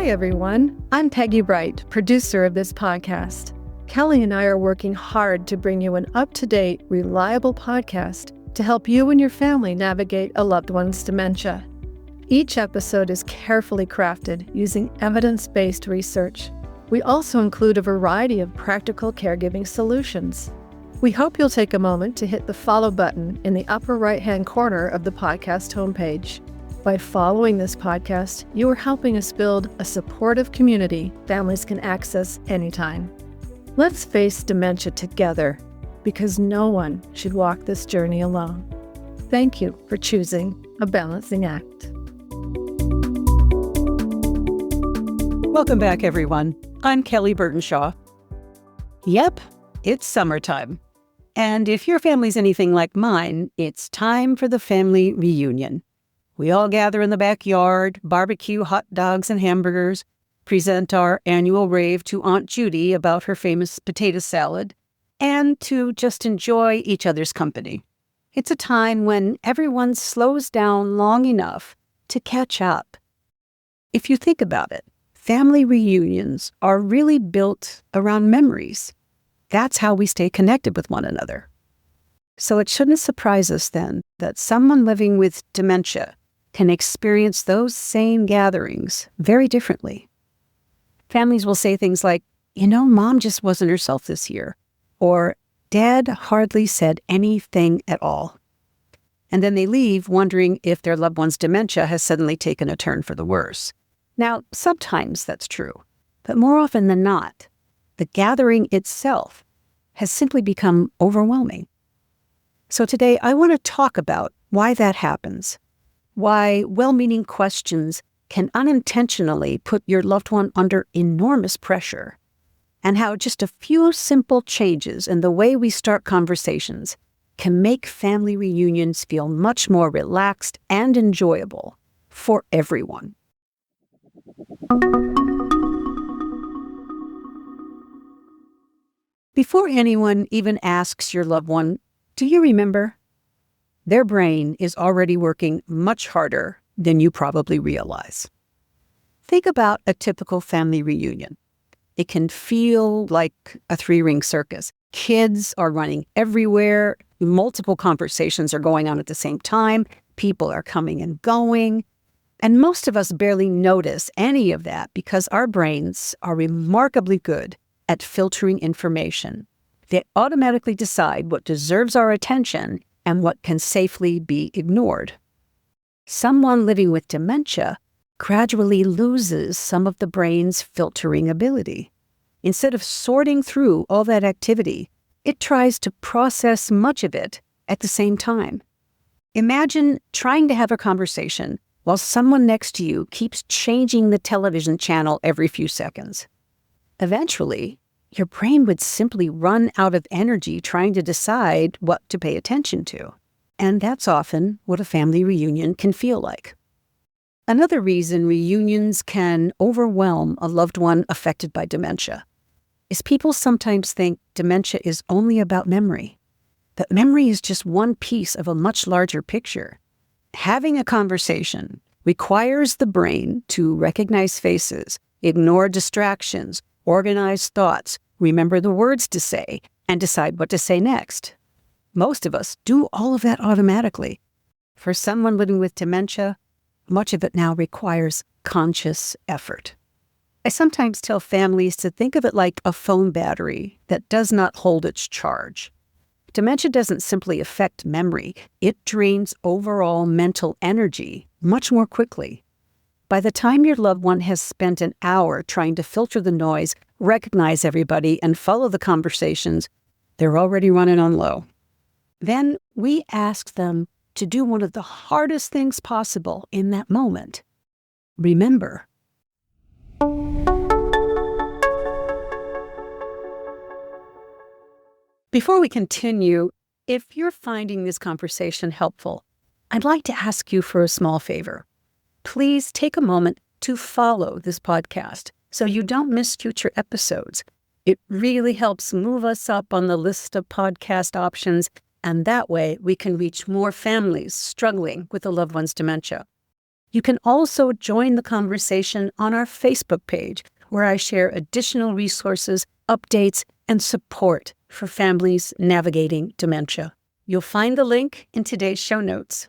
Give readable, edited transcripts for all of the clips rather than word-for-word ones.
everyone. I'm Peggy Bright, producer of this podcast. Kelly and I are working hard to bring you an up-to-date, reliable podcast to help you and your family navigate a loved one's dementia. Each episode is carefully crafted using evidence-based research. We also include a variety of practical caregiving solutions. We hope you'll take a moment to hit the follow button in the upper right-hand corner of the podcast homepage. By following this podcast, you are helping us build a supportive community families can access anytime. Let's face dementia together, because no one should walk this journey alone. Thank you for choosing a balancing act. Welcome back, everyone. I'm Kelly Burtonshaw. Yep, it's summertime. And if your family's anything like mine, it's time for the family reunion. We all gather in the backyard, barbecue hot dogs and hamburgers, present our annual rave to Aunt Judy about her famous potato salad, and to just enjoy each other's company. It's a time when everyone slows down long enough to catch up. If you think about it, family reunions are really built around memories. That's how we stay connected with one another. So it shouldn't surprise us then that someone living with dementia can experience those same gatherings very differently. Families will say things like, Mom just wasn't herself this year, or Dad hardly said anything at all. And then they leave wondering if their loved one's dementia has suddenly taken a turn for the worse. Now, sometimes that's true, but more often than not, the gathering itself has simply become overwhelming. So today I want to talk about why that happens, why well-meaning questions can unintentionally put your loved one under enormous pressure, and how just a few simple changes in the way we start conversations can make family reunions feel much more relaxed and enjoyable for everyone. Before anyone even asks your loved one, "Do you remember?" their brain is already working much harder than you probably realize. Think about a typical family reunion. It can feel like a three-ring circus. Kids are running everywhere. Multiple conversations are going on at the same time. People are coming and going. And most of us barely notice any of that because our brains are remarkably good at filtering information. They automatically decide what deserves our attention and what can safely be ignored. Someone living with dementia gradually loses some of the brain's filtering ability. Instead of sorting through all that activity, it tries to process much of it at the same time. Imagine trying to have a conversation while someone next to you keeps changing the television channel every few seconds. Eventually, your brain would simply run out of energy trying to decide what to pay attention to. And that's often what a family reunion can feel like. Another reason reunions can overwhelm a loved one affected by dementia is people sometimes think dementia is only about memory. That memory is just one piece of a much larger picture. Having a conversation requires the brain to recognize faces, ignore distractions, organize thoughts, remember the words to say, and decide what to say next. Most of us do all of that automatically. For someone living with dementia, much of it now requires conscious effort. I sometimes tell families to think of it like a phone battery that does not hold its charge. Dementia doesn't simply affect memory, it drains overall mental energy much more quickly. By the time your loved one has spent an hour trying to filter the noise, recognize everybody, and follow the conversations, they're already running on low. Then we ask them to do one of the hardest things possible in that moment. Remember. Before we continue, if you're finding this conversation helpful, I'd like to ask you for a small favor. Please take a moment to follow this podcast so you don't miss future episodes. It really helps move us up on the list of podcast options, and that way we can reach more families struggling with a loved one's dementia. You can also join the conversation on our Facebook page, where I share additional resources, updates, and support for families navigating dementia. You'll find the link in today's show notes.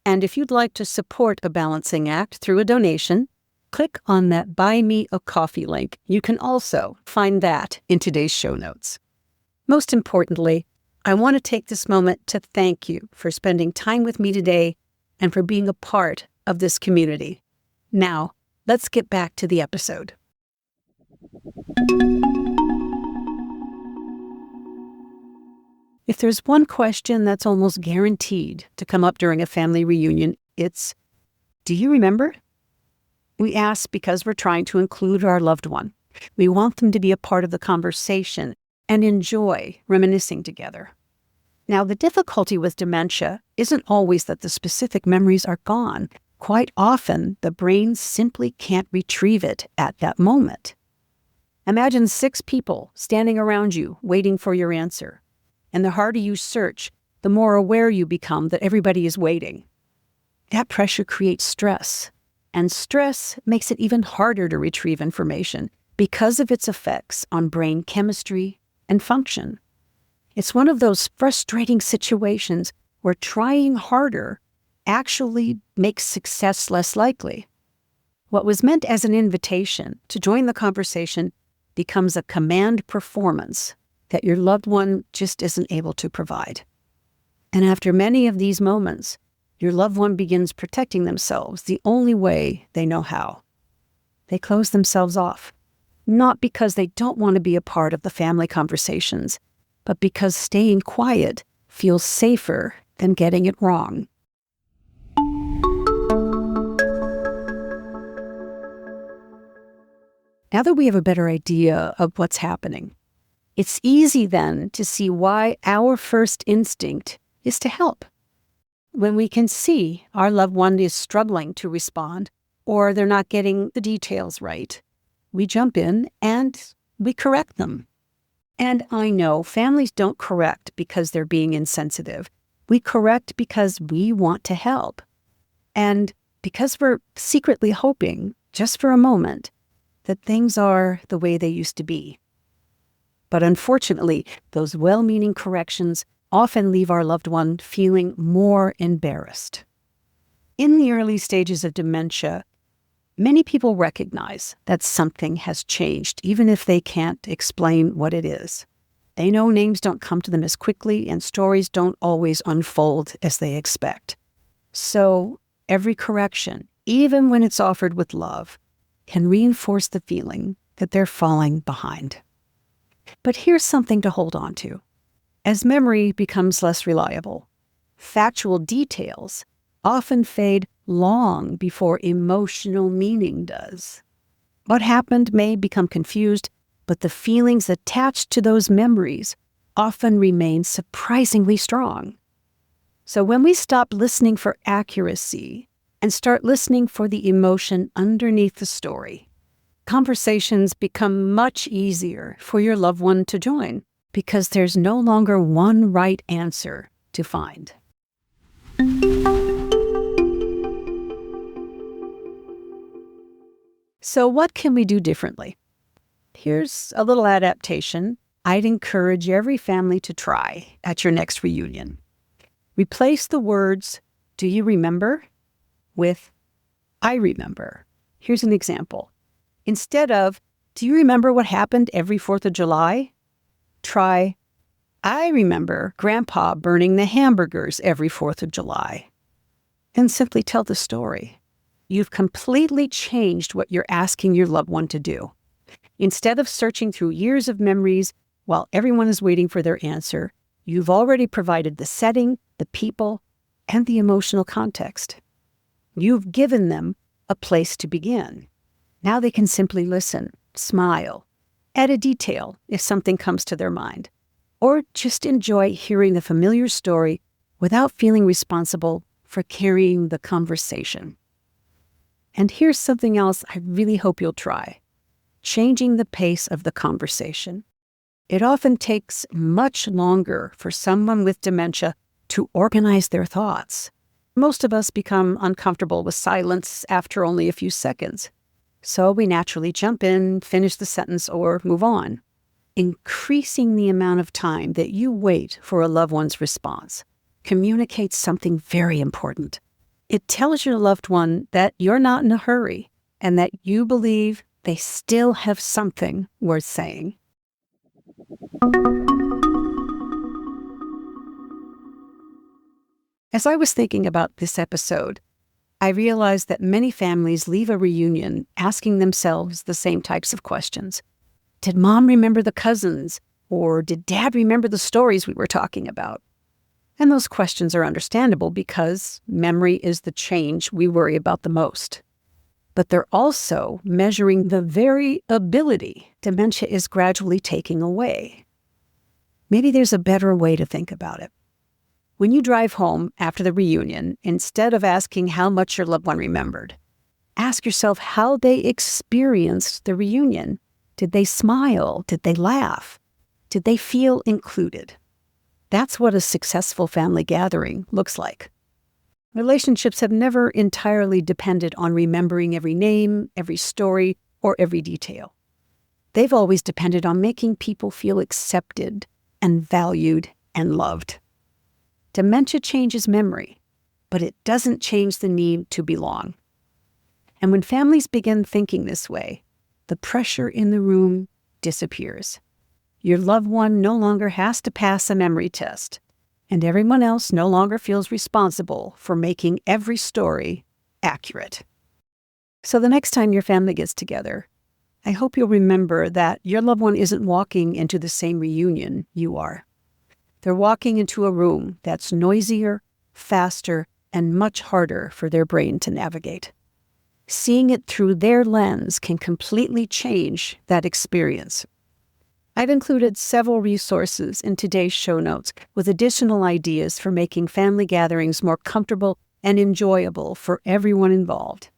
And if you'd like to support A Balancing Act through a donation, click on that Buy Me a Coffee link. You can also find that in today's show notes. Most importantly, I want to take this moment to thank you for spending time with me today and for being a part of this community. Now, let's get back to the episode. If there's one question that's almost guaranteed to come up during a family reunion, it's, do you remember? We ask because we're trying to include our loved one. We want them to be a part of the conversation and enjoy reminiscing together. Now, the difficulty with dementia isn't always that the specific memories are gone. Quite often, the brain simply can't retrieve it at that moment. Imagine 6 people standing around you waiting for your answer. And the harder you search, the more aware you become that everybody is waiting. That pressure creates stress, and stress makes it even harder to retrieve information because of its effects on brain chemistry and function. It's one of those frustrating situations where trying harder actually makes success less likely. What was meant as an invitation to join the conversation becomes a command performance that your loved one just isn't able to provide. And after many of these moments, your loved one begins protecting themselves the only way they know how. They close themselves off, not because they don't want to be a part of the family conversations, but because staying quiet feels safer than getting it wrong. Now that we have a better idea of what's happening, it's easy then to see why our first instinct is to help. When we can see our loved one is struggling to respond or they're not getting the details right, we jump in and we correct them. And I know families don't correct because they're being insensitive. We correct because we want to help. And because we're secretly hoping, just for a moment, that things are the way they used to be. But unfortunately, those well-meaning corrections often leave our loved one feeling more embarrassed. In the early stages of dementia, many people recognize that something has changed, even if they can't explain what it is. They know names don't come to them as quickly, and stories don't always unfold as they expect. So every correction, even when it's offered with love, can reinforce the feeling that they're falling behind. But here's something to hold on to. As memory becomes less reliable, factual details often fade long before emotional meaning does. What happened may become confused, but the feelings attached to those memories often remain surprisingly strong. So when we stop listening for accuracy and start listening for the emotion underneath the story, conversations become much easier for your loved one to join because there's no longer one right answer to find. So what can we do differently? Here's a little adaptation I'd encourage every family to try at your next reunion. Replace the words, "Do you remember?" with, "I remember." Here's an example. Instead of, "Do you remember what happened every 4th of July?" Try, "I remember Grandpa burning the hamburgers every 4th of July." And simply tell the story. You've completely changed what you're asking your loved one to do. Instead of searching through years of memories while everyone is waiting for their answer, you've already provided the setting, the people, and the emotional context. You've given them a place to begin. Now they can simply listen, smile, add a detail if something comes to their mind, or just enjoy hearing the familiar story without feeling responsible for carrying the conversation. And here's something else I really hope you'll try: changing the pace of the conversation. It often takes much longer for someone with dementia to organize their thoughts. Most of us become uncomfortable with silence after only a few seconds. So we naturally jump in, finish the sentence, or move on. Increasing the amount of time that you wait for a loved one's response communicates something very important. It tells your loved one that you're not in a hurry and that you believe they still have something worth saying. As I was thinking about this episode, I realized that many families leave a reunion asking themselves the same types of questions. Did Mom remember the cousins? Or did Dad remember the stories we were talking about? And those questions are understandable because memory is the change we worry about the most. But they're also measuring the very ability dementia is gradually taking away. Maybe there's a better way to think about it. When you drive home after the reunion, instead of asking how much your loved one remembered, ask yourself how they experienced the reunion. Did they smile? Did they laugh? Did they feel included? That's what a successful family gathering looks like. Relationships have never entirely depended on remembering every name, every story, or every detail. They've always depended on making people feel accepted and valued and loved. Dementia changes memory, but it doesn't change the need to belong. And when families begin thinking this way, the pressure in the room disappears. Your loved one no longer has to pass a memory test, and everyone else no longer feels responsible for making every story accurate. So the next time your family gets together, I hope you'll remember that your loved one isn't walking into the same reunion you are. They're walking into a room that's noisier, faster, and much harder for their brain to navigate. Seeing it through their lens can completely change that experience. I've included several resources in today's show notes with additional ideas for making family gatherings more comfortable and enjoyable for everyone involved.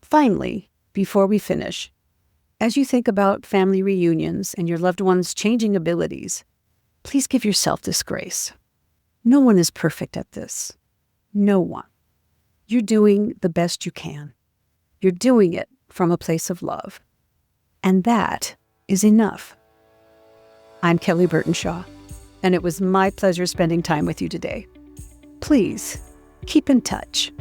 Finally, before we finish, as you think about family reunions and your loved one's changing abilities, please give yourself this grace. No one is perfect at this. No one. You're doing the best you can. You're doing it from a place of love. And that is enough. I'm Kelly Burtonshaw, and it was my pleasure spending time with you today. Please keep in touch.